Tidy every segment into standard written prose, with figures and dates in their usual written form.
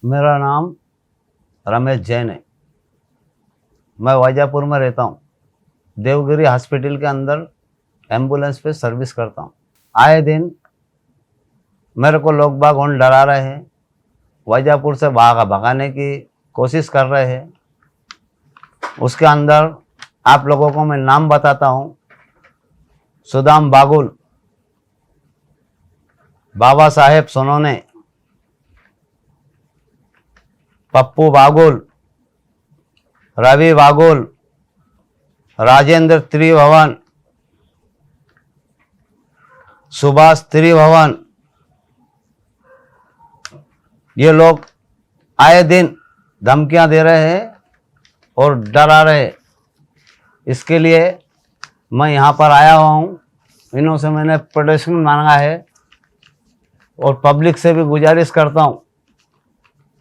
मेरा नाम रमेश जैन है। मैं वाजापुर में रहता हूँ। देवगिरी हॉस्पिटल के अंदर एम्बुलेंस पे सर्विस करता हूँ। आए दिन मेरे को लोग बाग उन डरा रहे हैं, वाजापुर से भगाने की कोशिश कर रहे हैं। उसके अंदर आप लोगों को मैं नाम बताता हूँ। सुदाम बागुल, बाबा साहेब सोनोने, पप्पू बागुल, रवि बागुल, राजेंद्र त्रिभुवन, सुभाष त्रिभुवन, ये लोग आए दिन धमकियां दे रहे हैं और डरा रहे हैं। इसके लिए मैं यहाँ पर आया हुआ हूँ। इन्हों से मैंने प्रोटेक्शन मांगा है और पब्लिक से भी गुजारिश करता हूँ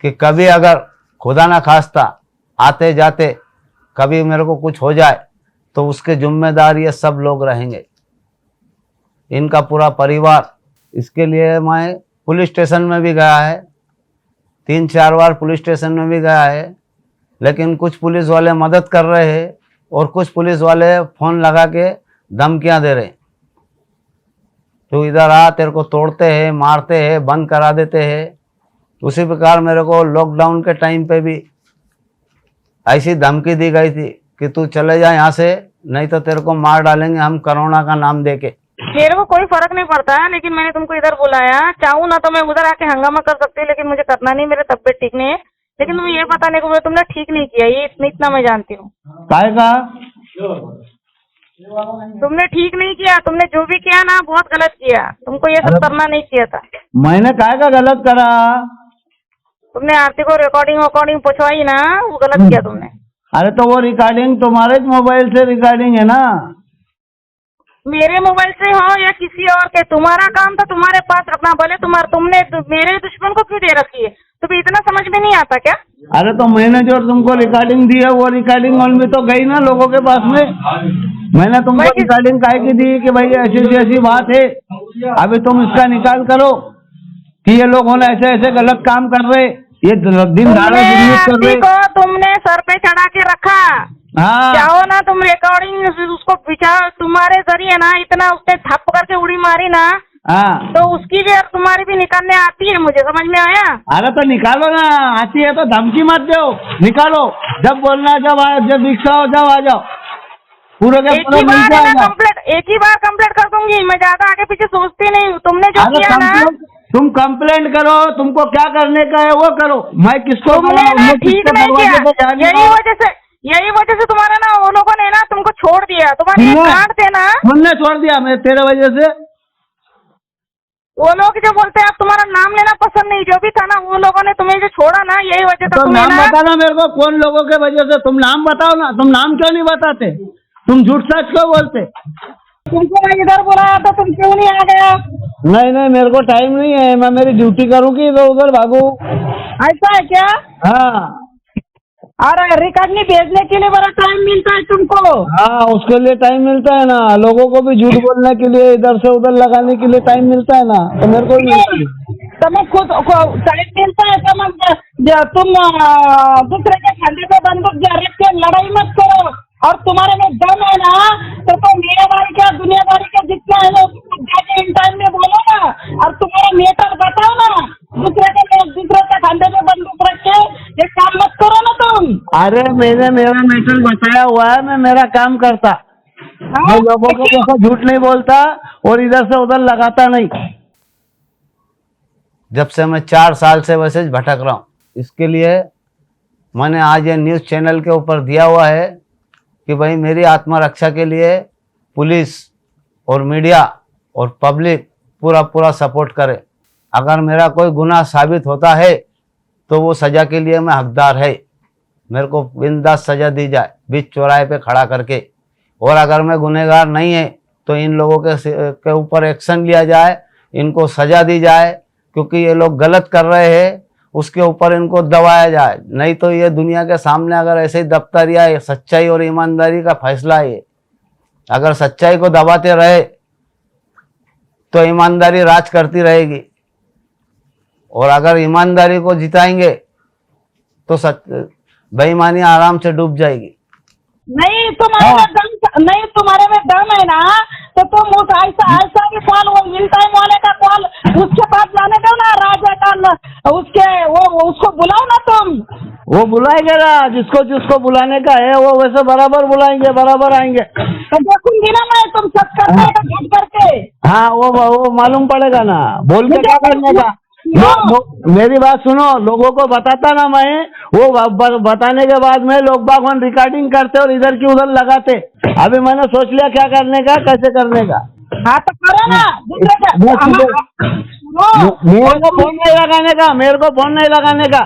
कि कभी अगर खुदा ना खास्ता आते जाते कभी मेरे को कुछ हो जाए तो उसके जिम्मेदार ये सब लोग रहेंगे, इनका पूरा परिवार। इसके लिए मैं पुलिस स्टेशन में भी गया है, 3-4 बार पुलिस स्टेशन में भी गया है, लेकिन कुछ पुलिस वाले मदद कर रहे हैं और कुछ पुलिस वाले फ़ोन लगा के धमकियां दे रहे हैं। तो इधर आ, तेरे को तोड़ते हैं, मारते हैं, बंद करा देते हैं। उसी प्रकार मेरे को लॉकडाउन के टाइम पे भी ऐसी धमकी दी गई थी कि तू चले जा यहाँ से, नहीं तो तेरे को मार डालेंगे हम कोरोना का नाम देके। मेरे को कोई फर्क नहीं पड़ता है, लेकिन मैंने तुमको इधर बुलाया। चाहूँ ना तो मैं उधर आके हंगामा कर सकती हूँ, लेकिन मुझे करना नहीं, मेरे तबीयत ठीक नहीं है। लेकिन तुम्हें ये बताने को बोला, तुमने ठीक नहीं किया, ये इतना मैं जानती हूँ। काहे का? तुमने ठीक नहीं किया, तुमने जो भी किया ना बहुत गलत किया। तुमको ये सब करना नहीं चाहिए था। मैंने काहे का गलत करा? तुमने आरती को रिकॉर्डिंग पूछवाई ना, वो गलत किया तुमने। अरे तो वो रिकॉर्डिंग तुम्हारे मोबाइल से रिकॉर्डिंग है ना? मेरे मोबाइल से हो या किसी और के, तुम्हारा काम था तुम्हारे पास रखना। भले तुमने मेरे दुश्मन को क्यों दे रखी है? तुम्हें इतना समझ में नहीं आता क्या? अरे तो मैंने जो तुमको रिकॉर्डिंग दी है वो रिकॉर्डिंग ऑन भी तो गई ना लोगों के पास में। मैंने तुमको रिकॉर्डिंग काहे की दी कि भाई ऐसी ऐसी बात है, अभी तुम इसका निकाल करो कि ये लोग ऐसे ऐसे गलत काम कर रहे, ये दिन दाड़े कर रहे। तुमने सर पे चढ़ा के रखा। हाँ, चाहो ना तुम रिकॉर्डिंग उसको तुम्हारे जरिए ना इतना उसने थप करके उड़ी मारी ना, हाँ, तो उसकी भी और तुम्हारी भी निकालने आती है, मुझे समझ में आया। अरे तो निकालो ना, आती है तो धमकी मत दो, निकालो। जब बोलना जब इच्छा हो जब आ जाओ। पूरे के एक ही बार कंप्लेंट कर दूंगी मैं, ज्यादा आगे पीछे सोचती नहीं हूँ। तुमने जो किया ना, तुम कंप्लेंट करो, तुमको क्या करने का है वो करो। मैं किसको तुमने ना ठीक नहीं किया। यही वजह से तुम्हारा ना वो लोगों ने ना तुमको छोड़ दिया। तुम्हारे काट देना तुमने छोड़ दिया मैं तेरे वजह से। वो लोग जो बोलते हैं आप तुम्हारा नाम लेना पसंद नहीं, जो भी था ना वो लोगों ने तुम्हें जो छोड़ा ना, यही वजह था। तो नाम बताना मेरे को, कौन लोगों के वजह से? तुम नाम बताओ ना। तुम नाम क्यों नहीं बताते? तुम झूठ सच क्यों बोलते? तुमको मैं इधर बुलाया तो तुम क्यों नहीं आ गया? नहीं मेरे को टाइम नहीं है, मैं मेरी ड्यूटी करूँ कि इधर उधर भागू? ऐसा है क्या? हाँ, अरे रिकॉर्डिंग भेजने के लिए बड़ा टाइम मिलता है तुमको। हाँ, उसके लिए टाइम मिलता है ना। लोगों को भी झूठ बोलने के लिए, इधर से उधर लगाने के लिए टाइम मिलता है ना, तो मेरे को भी मिलता है। तुम्हें खुद टाइम मिलता है तो तुम दूसरे के कंधे पे बंदूक रख के लड़ाई मत करो। और तुम्हारे में दम है ना तो मीराबाई क्या दुनियादारी का जितना है ना जाके इन टाइम में बोलो ना, और तुम्हारा नेता बताओ ना। दूसरे के कंधे पे बंदूक रख के ये काम मत करो ना तुम। अरे मैंने मेरा मैटर बताया हुआ है, मैं मेरा काम करता। मैं लोगों को जैसा झूठ नहीं बोलता और इधर से उधर लगाता नहीं। जब से मैं 4 साल से वैसे भटक रहा हूँ, इसके लिए मैंने आज ये न्यूज़ चैनल के ऊपर दिया हुआ है कि भाई मेरी आत्मरक्षा के लिए पुलिस और मीडिया और पब्लिक पूरा सपोर्ट करे। अगर मेरा कोई गुनाह साबित होता है तो वो सज़ा के लिए मैं हकदार है। मेरे को बिंदास सज़ा दी जाए बीच चौराहे पे खड़ा करके। और अगर मैं गुनहगार नहीं है तो इन लोगों के ऊपर एक्शन लिया जाए, इनको सज़ा दी जाए, क्योंकि ये लोग गलत कर रहे हैं, उसके ऊपर इनको दबाया जाए। नहीं तो ये दुनिया के सामने अगर ऐसे ही दबता रहा, सच्चाई और ईमानदारी का फैसला है। अगर सच्चाई को दबाते रहे तो ईमानदारी राज करती रहेगी, और अगर ईमानदारी को जिताएंगे तो सच बेईमानी आराम से डूब जाएगी। नहीं तुम्हारे में दम, नहीं तुम्हारे में दम है ना, तो तुम उस ऐसा भी कॉल, वो मिल टाइम वाले का कॉल उसके पास जाने दो ना, राजा का उसके वो उसको बुलाओ ना तुम। वो बुलाएंगे ना, जिसको जिसको बुलाने का है वो वैसे बराबर बुलाएंगे, बराबर आएंगे। तो देखूंगी ना मैं, तुम सब करते हो तो झूठ करके। हाँ वो मालूम पड़ेगा ना, बोल के क्या करने का। मेरी बात सुनो, लोगों को बताता ना मैं, वो बताने के बाद में लोग बाग रिकॉर्डिंग करते और इधर की उधर लगाते। अभी मैंने सोच लिया क्या करने का, कैसे करने का। हाँ तो करो ना दूसरे का। मेरे को फोन नहीं लगाने का, मेरे को फोन नहीं लगाने का,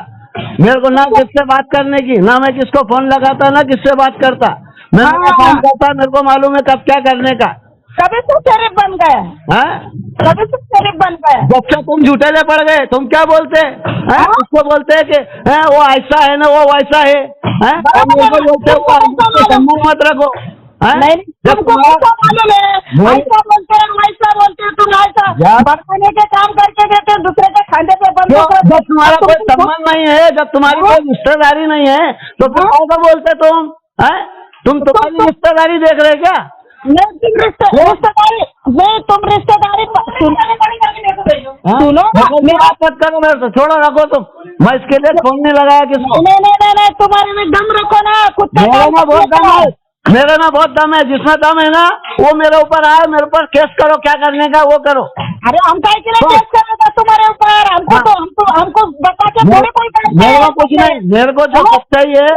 मेरे को ना किससे बात करने की, ना मैं किसको फोन लगाता ना किससे बात करता। मैं काम करता, मेरे को मालूम है कब क्या करने का। कभी तो शरीफ बन गए, कभी तो शरीफ बन गए। जब से तुम झूठेले पड़ गए, तुम क्या बोलते हैं? उसको बोलते हैं कि वो ऐसा है ना, वो वैसा है, बोलते सम्मान मत रखो। नहीं तुमको कैसा मालूम है, ऐसा बोलते हैं वैसा बोलते हैं, तुम ऐसा बरसाने के काम करके देते हो, दूसरे के खाने पे बंद कर। जब तुम्हारा कोई सम्मान नहीं है, जब तुम्हारी कोई रिश्तेदारी नहीं है, तो फिर कैसा बोलते तुम? तुम तुम्हारी रिश्तेदारी देख रहे क्या? नहीं तुम रिश्तेदारी, नहीं तुम रिश्तेदारी सुनो, मेरा मत करो मेरे से, छोड़ो रखो तुम। मैं इसके लिए फोन नहीं लगाया किसको। नहीं तुम्हारे में दम रखो ना, खुद मेरे में बहुत दम है, मेरे में बहुत दम है। जिसमें दम है ना वो मेरे ऊपर आए, मेरे ऊपर केस करो, क्या करने का वो करो। अरे हम क्या के लिए केस करेगा तुम्हारे ऊपर? हमको बता के थोड़ी कोई करता है। मेरे को कुछ नहीं, मेरे को जो सच्चाई है।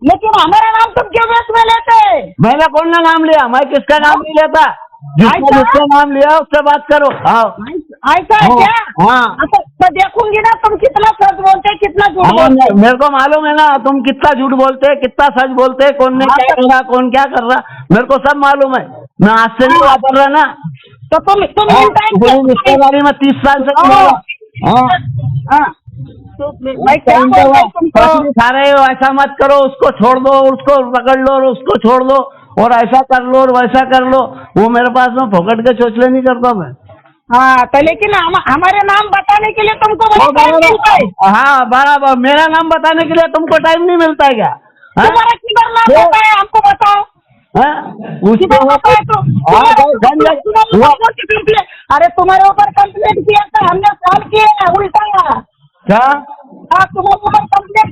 लेकिन हमारा नाम तुम क्यों बेच में लेते? मैंने कौन सा नाम लिया? मैं किसका नाम नहीं लेता, जिसका नाम लिया उससे बात करो। ऐसा है क्या? हाँ तो देखूंगी ना तुम कितना सच बोलते, कितना झूठ बोलते। मेरे को मालूम है ना तुम कितना झूठ बोलते हैं, कितना सच बोलते हैं, कौन ने क्या कर रहा, कौन क्या कर रहा, मेरे को सब मालूम है। मैं आज से नहीं वापर रहा ना, तो तुम रिश्तेदारी में 30 साल से खा रहे हो। ऐसा मत करो, उसको छोड़ दो, उसको पकड़ लो और उसको छोड़ दो, और ऐसा कर लो और वैसा कर लो। वो मेरे पास में फोकट के चोचले नहीं करता मैं। हाँ तो लेकिन हमारे नाम बताने के लिए तुमको हाँ बराबर, मेरा नाम बताने के लिए तुमको टाइम नहीं मिलता है क्या? तुम्हारा किधर नाम होता है हमको बताओ। अरे तुम्हारे ऊपर कंप्लेंट किया था हमने, साल किए उल्टा। क्या तुम्हारे ऊपर कंप्लेंट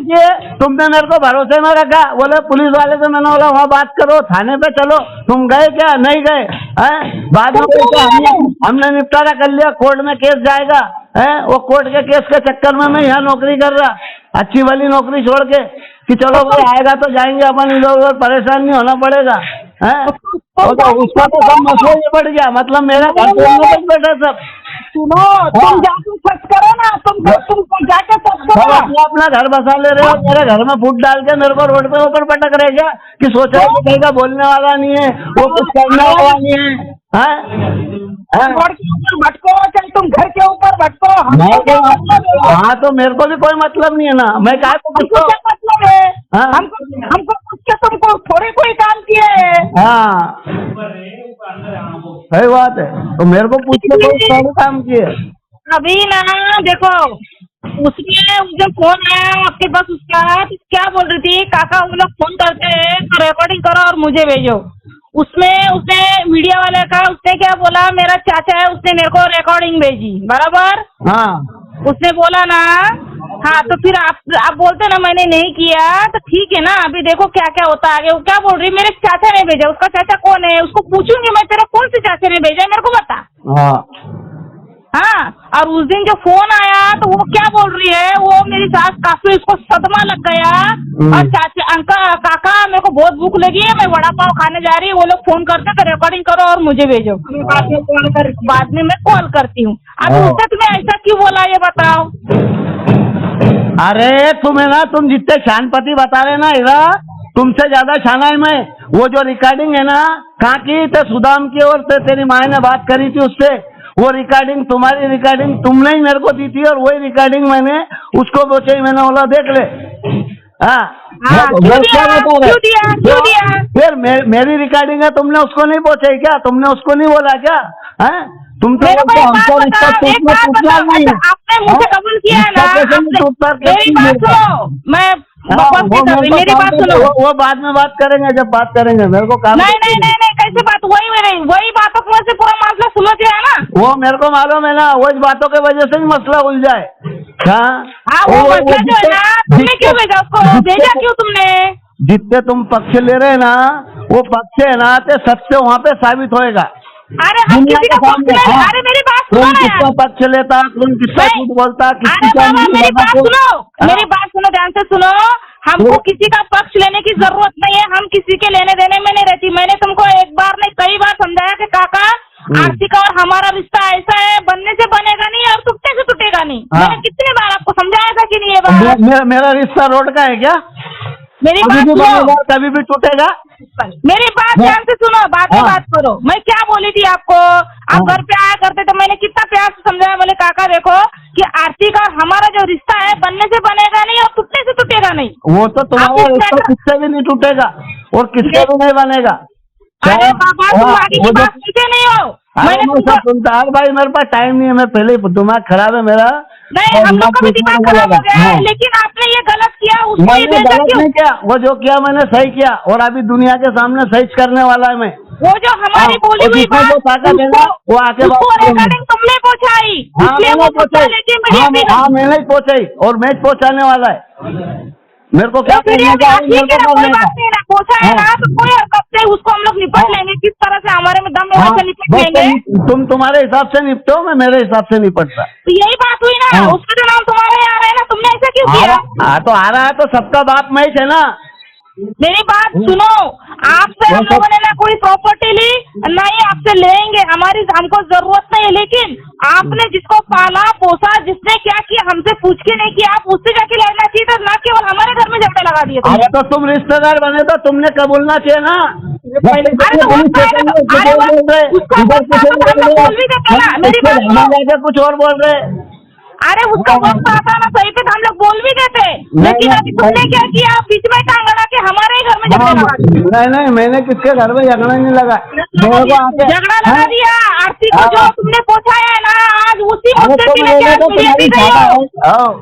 किए? तुमने मेरे को भरोसे में रखा, बोले पुलिस वाले से, मैंने बोला वहाँ बात करो, थाने पे चलो। तुम गए क्या? नहीं गए। बाद में हमने निपटारा कर लिया, कोर्ट में केस जाएगा। वो कोर्ट के केस के चक्कर में मैं यहाँ नौकरी कर रहा, अच्छी वाली नौकरी छोड़ के, कि चलो भाई आएगा तो जाएंगे, अपन इधर उधर परेशान नहीं होना पड़ेगा। उसका तो सब मसला ये बढ़ गया, मतलब मेरा घर बैठा सब। सुनो, तुम जाके सर्च करो ना, तुम जाके सर्च करो। अपना घर बसा ले रहे हो, मेरे घर में फूट डाल के मेरे को रोड पे ऊपर पटक रहे क्या? कि सोचा है कहीं का बोलने वाला नहीं है, वो कुछ करने वाला नहीं है। रोड के ऊपर भटको चाहे तुम घर के ऊपर भटको, हाँ तो मेरे को भी कोई मतलब नहीं है ना, मैं क्या मतलब है? हमको पूछ के तुमको थोड़े कोई काम किए है। हाँ सही बात है, तो मेरे को पूछ के कोई काम किए। अभी ना देखो, उसमें जब फोन आया आपके पास उसका, तो क्या बोल रही थी, काका वो लोग फोन करते हैं तो रिकॉर्डिंग करो और मुझे भेजो। उसमें उसने मीडिया वाले का, उसने क्या बोला, मेरा चाचा है, उसने मेरे को रिकॉर्डिंग भेजी, बराबर। हाँ उसने बोला ना, हाँ तो फिर आप बोलते ना मैंने नहीं किया, तो ठीक है ना। अभी देखो क्या क्या होता है आगे। वो क्या बोल रही, मेरे चाचा ने भेजा। उसका चाचा कौन है? उसको पूछूंगी मैं, तेरा कौन से चाचा ने भेजा मेरे को बता। हाँ और उस दिन जो फोन आया तो वो क्या बोल रही है, वो मेरी सास काफी, उसको सदमा लग गया। और चाचा अंकल काका मेरे को बहुत भूख लगी है, मैं वड़ा पाव खाने जा रही है, वो लोग फोन करते तो रिकॉर्डिंग करो और मुझे भेजो। बाद में मैं कॉल करती हूँ। अब उससे तुम्हें ऐसा क्यों बोला ये बताओ? अरे तुम्हें ना, तुम जितने शानपति बता रहे ना इरा, तुमसे ज्यादा शाना है मैं। वो जो रिकॉर्डिंग है ना, कहाँ की? तो सुदाम की ओर से तेरी माँ ने बात करी थी उससे, वो रिकॉर्डिंग, तुम्हारी रिकॉर्डिंग तुमने ही मेरे को दी थी, और वही रिकॉर्डिंग मैंने उसको पूछी, मैंने बोला देख ले। क्यों दिया? फिर मेरी रिकॉर्डिंग है, तुमने उसको नहीं पूछा क्या? तुमने उसको नहीं बोला क्या? तुम तो मेरे को एक हमको बात रिश्ता बताओ, एक टूटना बात टूटना बताओ, नहीं है। आपने मुझसे हाँ? कबूल किया है ना, रिश्ता कैसे नहीं आपने- टूटता, मेरी कैसे बात नहीं सुनो, मैं हाँ, बकवास वो नहीं कर मेरे रही, को मेरी काम बात करते- सुनो। वो बाद में बात करेंगे, जब बात करेंगे मेरे को काम नहीं करते नहीं हैं। नहीं नहीं, कैसे बात, वही बातों की वजह से पूरा मामला सुलझ गया ना। वो मेरे को मालूम है ना, वो इस बातों के वजह से ही मसला उलझा है। हाँ, वो मसला जो है ना, तुमने क्यों भेजा उसको, भेजा क्यों तुमने? जितने तुम पक्ष ले रहे हैं ना, वो पक्ष है ना, ते सत्य वहाँ पे साबित होएगा। अरे हम दुनिया किसी के का पक्ष सामने, नहीं, हाँ। अरे मेरी बात सुनो कौन ना किसका यार। पक्ष लेता, कौन किसका नहीं। झूठ बोलता, अरे किसकी बाबा मेरी बात सुनो, हाँ। मेरी बात सुनो, ध्यान से सुनो। हमको वो- किसी का पक्ष लेने की जरूरत नहीं है, हम किसी के लेने देने में नहीं रहती। मैंने तुमको एक बार नहीं कई बार समझाया कि काका आरती का और हमारा रिश्ता ऐसा है, बनने से बनेगा नहीं और टूटने से टूटेगा नहीं। हाँ। मैंने कितने बार आपको समझाया था कि नहीं ये बात? मेरा रिश्ता रोड का है क्या? मेरी कभी बात भी सुनो, बनेगा, कभी भी टूटेगा। मेरी बात ध्यान से सुनो, बाद में हाँ। बात करो। मैं क्या बोली थी आपको, आप घर पे आया करते तो मैंने कितना प्यार से समझाया, बोले काका देखो कि आरती का हमारा जो रिश्ता है बनने से बनेगा नहीं और टूटने से टूटेगा नहीं। वो तो तुम्हारा आप इस रिश्ता मैटर- किससे भी नहीं टूटेगा और किससे भी नहीं बनेगा। अरे बाबा तुम हाँ, आगे वो की जो- बात सुनते नहीं हो। अरे मैंने मैं तुमको सब सुनता है भाई, मेरे पास टाइम नहीं है, मैं पहले ही दिमाग खराब है मेरा। नहीं, और हम लोग का भी मैं दिमाग पूछने खराब हो लगा। गया है, हाँ। लेकिन आपने ये गलत किया, उसको ये मैंने भेजा गलत क्यों? नहीं किया, वो जो किया मैंने सही किया और अभी दुनिया के सामने सही करने वाला है मैं। वो जो हमारी हाँ, बोली और हुई जिसको बात, जो ताकत है ना, वो आके बात उसको करेंगे। रिकॉर्डिंग तुमने पहुंचाई, हाँ इसलिए मैंने वो मुद्दा पहुंचाई, लेके मीडिया पे हाँ मैंने ही पहुंचाई और मैं पहुंचाने वाला है। मेरे को क्या मीडिया करने में का है, ठीक मेरे है को ना, कोई करने बात का। नहीं ना, पहुंचा है ना हाँ। तो कोई हरकत नहीं, उसको हम लोग निपट हाँ। लेंगे किस तरह से हमारे में दम है हाँ, वैसे निपट बस लेंगे। तुम तुम्हारे हिसाब से निपटो, मैं मेरे हिसाब से निपटता। तो यही बात हुई ना, हाँ। उसका जो नाम तुम्हारे यहाँ आ रहा है ना, तुमने ऐसा क्यों किया? हाँ तो आ रहा है तो सबका बाप मैं ही है ना। मेरी बात सुनो, आपसे हम लोगों ने ना कोई प्रॉपर्टी ली, ना ही आपसे लेंगे, हमारी हमको जरूरत नहीं है, लेकिन आपने जिसको पाला पोसा, जिसने क्या किया हमसे पूछ के नहीं किया, आप उससे जाके लड़ना चाहिए था, ना केवल हमारे घर में झगड़े लगा दिए तुमने। अरे तो तुम रिश्तेदार बने तो तुमने कबूलना चाहिए ना। अरे तो वक्त आएगा तो- अरे वक्त- उसका वक्त आता तो हम लोग बोल भी देते ना, मेरी बात सुनो। कुछ और बोल रहे। अरे उसका वक्त आता ना सही पे तो हम लोग बोल भी देते, लेकिन अभी तुमने क्या किया, बीच में टांग लगा के हमारे ही घर में झगड़े लगा दिए। नहीं मैंने किसके घर में झगड़ा नहीं लगा। मेरे को आके- झगड़ा लगा हाँ? दिया, आरती को जो हाँ। तुमने पहुंचाया है ना, आज उसी अरे मुद्दे तुम पे लेके लेने आज तो मीडिया पे तुम्हारी गई शादी हो। है। हाँ।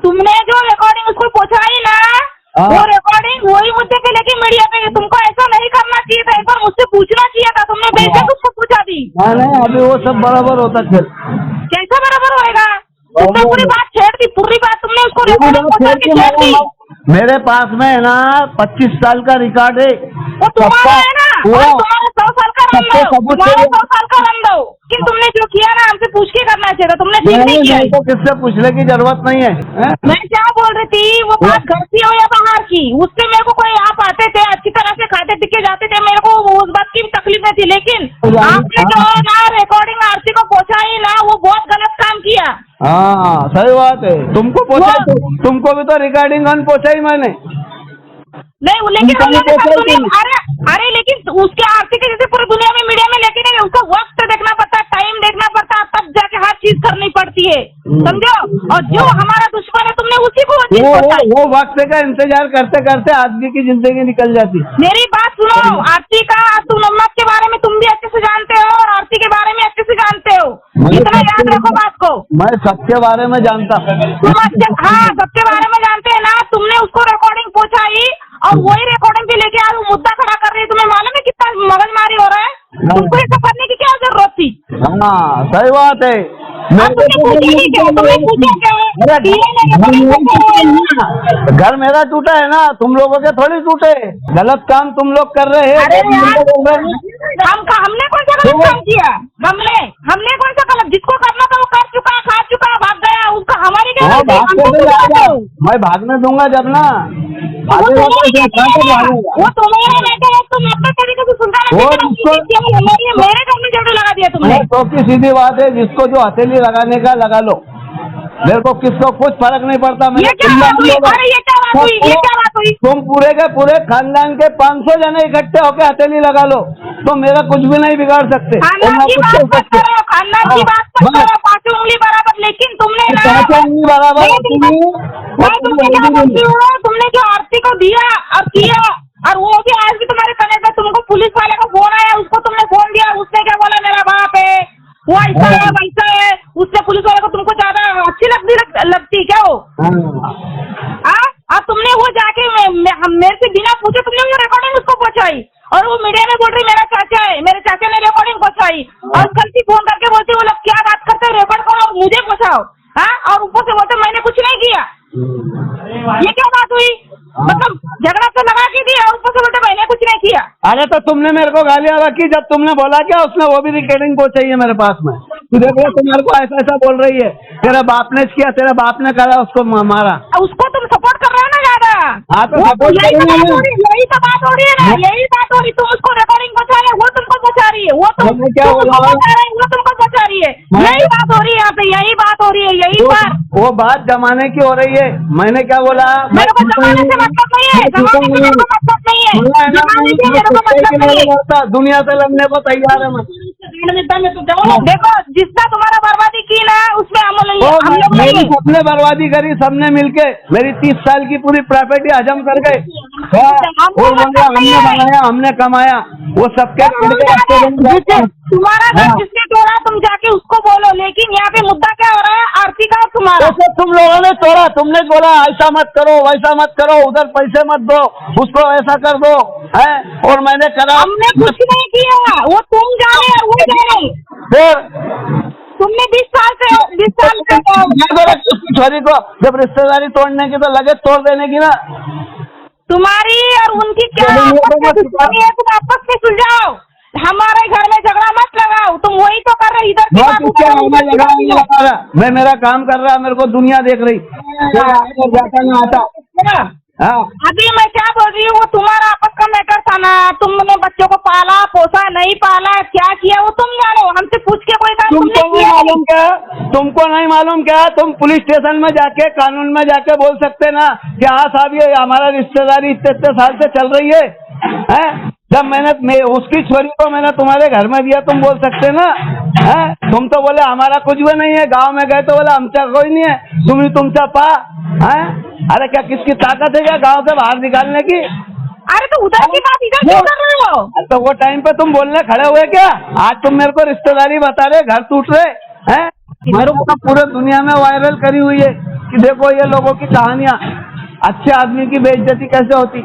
तुमने जो रिकॉर्डिंग उसको पहुंचाई ना, हाँ। वो रिकॉर्डिंग वही मुद्दे पे लेके मीडिया पे गई। तुमको ऐसा नहीं करना चाहिए था, एक बार मुझसे पूछना चाहिए था, तुमने बेशक उसको पूछा दी। नहीं अभी वो सब बराबर होता फिर। कैसा बराबर होएगा? तुमने पूरी बात छेड़ दी, पूरी बात तुमने उसको रिकॉर्डिंग पहुंचा के छेड़ दी। मेरे पास में है ना 25 साल का रिकॉर्ड है। वो तुम्हारा है ना, पूरा- और तुम्हारा 100 साल का रन सबको दो, सबूत तुम्हारा चाहिए। 100 साल का रन दो। लेकिन तुमने जो किया ना, हमसे पूछ के करना चाहिए था, तुमने ठीक नहीं किया। मेरे को किससे पूछने की जरूरत नहीं है, हैं? मैं क्या बोल रही थी, वो बात घर की हो या बाहर की, उससे मेरे को कोई आप आते थे अच्छी तरह से खाते पीके जाते थे, मेरे को उस बात की तकलीफ नहीं थी, लेकिन आपने जो ना रिकॉर्डिंग आरती को पहुंचाई ना, वो बहुत गलत काम किया। हाँ सही बात है, तुमको पहुंचाई, तुमको भी तो रिकॉर्डिंग गन पहुंचाई मैंने। नहीं लेकिन हम लोग तुमको दुनिया पहुंचाई अरे लेकिन उसके आरती के जैसे पूरी दुनिया में मीडिया में लेके नहीं गए, उसका वक्त देखना पड़ता है, टाइम देखना पड़ता है, तब जाके हर चीज करनी पड़ती है, समझो। और जो हमारा दुश्मन है, तुमने उसी को वो चीज पहुंचाई। वो वक्त का इंतजार करते करते आदमी की जिंदगी निकल जाती। मेरी बात सुनो, आरती का तुम नमक के बारे में तुम भी अच्छे से जानते हो और आरती के बारे में अच्छे से जानते हो, इतना याद रखो बात को। मैं सबके बारे में जानता हूँ। तुम अच्छे, हाँ सबके बारे में जानते हैं ना, तुमने उसको रिकॉर्डिंग पहुंचाई और वही रिकॉर्डिंग पे लेके आज वो मुद्दा खड़ा कर रही है। तुम्हें मालूम है कितना मगजमारी हो रहा है? तुमको ऐसा करने की क्या जरूरत थी? हाँ सही बात है। तुमने पूछा नहीं क्यों? तुमने पूछा क्यों? घर मेरा टूटा है ना, तुम लोगों के थोड़ी टूटे। गलत काम तुम लोग कर रहे हैं। अरे यार, हमने कौन सा गलत काम किया? हमने कौन सा गलत, जिसको करना था वो कर चुका, खा चुका, भाग गया, उसका हमारी क्या गलती? हमको क्यों बताते हो? मैं भागने दूंगा जब ना। वो तुम्हारा मैटर है, तुम अपने तरीके से सुनता वो नहीं, मेरे घर में झगड़ा लगा दिया तुमने। तो की सीधी बात है, जिसको जो हथेली लगाने का लगा लो, मेरे को किसको कुछ फर्क नहीं पड़ता। ये क्या बात हुई? अरे ये क्या बात हुई? ये क्या बात हुई? तुम पूरे के पूरे खानदान के 500 जने इकट्ठे होके हथेली लगा लो, तो मेरा कुछ भी नहीं बिगाड़ सकते। खानदान की बात मत करो, खानदान की बात मत करो, 5 उंगली बराबर। लेकिन तुमने ना, बराबर मैं तुमसे क्या बोलती हूँ, तुमने जो आरती को दिया और किया, और वो भी आज भी तुम्हारे कने पे, तुमको पुलिस वाले का फोन आया, उसको तुमने फोन दिया, उसने क्या बोला, मेरा बाप है, वो ऐसा है वैसा है, उससे पुलिस वाले को तुमको ज्यादा अच्छी लगती क्या वो? अब तुमने वो जाके मेरे से बिना पूछे तुमने वो रिकॉर्डिंग उसको पहुंचाई और वो मीडिया में बोल रही मेरा चाचा है, मेरे चाचा ने रिकॉर्डिंग पहुंचाई और कल की फोन करके बोलती वो लोग क्या बात करते हैं, रिकॉर्ड करो और मुझे पहुंचाओ। हाँ, और ऊपर से बोलते मैंने कुछ नहीं किया। ये क्या बात हुई? मतलब झगड़ा तो लगा के दिया और ऊपर से बोलते मैंने कुछ नहीं किया। अरे तो तुमने मेरे को गालियां रखी जब तुमने बोला क्या उसने वो भी रिकॉर्डिंग पहुंचाई है मेरे पास में। तू देख लो तुम्हारे को ऐसा ऐसा बोल रही है, तेरा बाप ने किया, तेरा बाप ने करा उसको मारा। उसको तुम सपोर्ट कर रहे हो ना ज्यादा। हाँ तो सपोर्ट यही तो बात हो रही है ना, यही बात हो रही। तुम उसको रिकॉर्डिंग पहुंचा रहे, वो तुमको पहुंचा रही है, वो तुम क्या उसको पहुंचा रहे, वो तुमको पहुंचा रही है। यही बात हो रही है यहाँ पे, यही बात हो रही है, यही बात। वो बात जमाने की हो रही है। मैंने क्या बोला? मेरे को जमाने से मतलब नहीं है, जमाने से मेरे को मतलब नहीं है, जमाने से मेरे को मतलब नहीं है। दुनिया से लड़ने को तैयार है मैं। देखो जिसका तुम्हारा बर्बादी की ना उसमें हम लोग मेरी नहीं। सबने बर्बादी करी, सबने मिलके मेरी 30 साल की पूरी प्रॉपर्टी हजम कर गए। हमने बनाया, हमने कमाया, वो सबके तुम्हारा घर जिसने तोड़ा तुम जाके उसको बोलो, लेकिन यहाँ पे मुद्दा क्या हो रहा है? आरती का तुम्हारा तुम लोगों ने तोड़ा, तुमने बोला ऐसा मत करो, वैसा मत करो, उधर पैसे मत दो, उसको ऐसा कर दो, है? और मैंने करा, हमने कुछ नहीं किया, वो तुम जाने और वो जाने। फिर तुमने 20 साल से उसकी छोरी को जब रिश्तेदारी तोड़ने की तो लगे तोड़ देने की ना। तुम्हारी और उनकी क्या आपस में दुश्मनी है? तुम आपस में सुलझाओ, हमारे घर में झगड़ा मत लगाओ। तुम वही तो कर रहे, इधर की बात मैं मेरा काम कर रहा, मेरे को दुनिया देख रही, जाता ना आता। हाँ, अभी मैं क्या बोल रही हूँ, वो तुम्हारा आपस का मैटर था ना। तुमने बच्चों को पाला पोसा, नहीं पाला, क्या किया वो तुम जानो, हमसे पूछ के कोई काम तुमको नहीं मालूम क्या? तुमको नहीं मालूम क्या? तुम पुलिस स्टेशन में जाके, कानून में जाके बोल सकते ना कि हाँ साहब ये हमारा रिश्तेदारी इतने साल से चल रही है, हैं? जब मैंने उसकी छोरी को मैंने तुम्हारे घर में दिया, तुम बोल सकते ना, हैं? तुम तो बोले हमारा कुछ भी नहीं है, गांव में गए तो बोला हमसे कोई नहीं है, तुम ही तुमसे पा, हैं? अरे क्या किसकी ताकत है क्या गांव से बाहर निकालने की? अरे तो उधर की बात इधर क्यों कर रहे हो? तो वो टाइम पे तुम बोलने खड़े हुए क्या? आज तुम मेरे को रिश्तेदारी बता रहे, घर टूट रहे हैं? मेरे को तो पूरे दुनिया में वायरल करी हुई है कि देखो ये लोगों की कहानियां, अच्छे आदमी की बेइज्जती कैसे होती।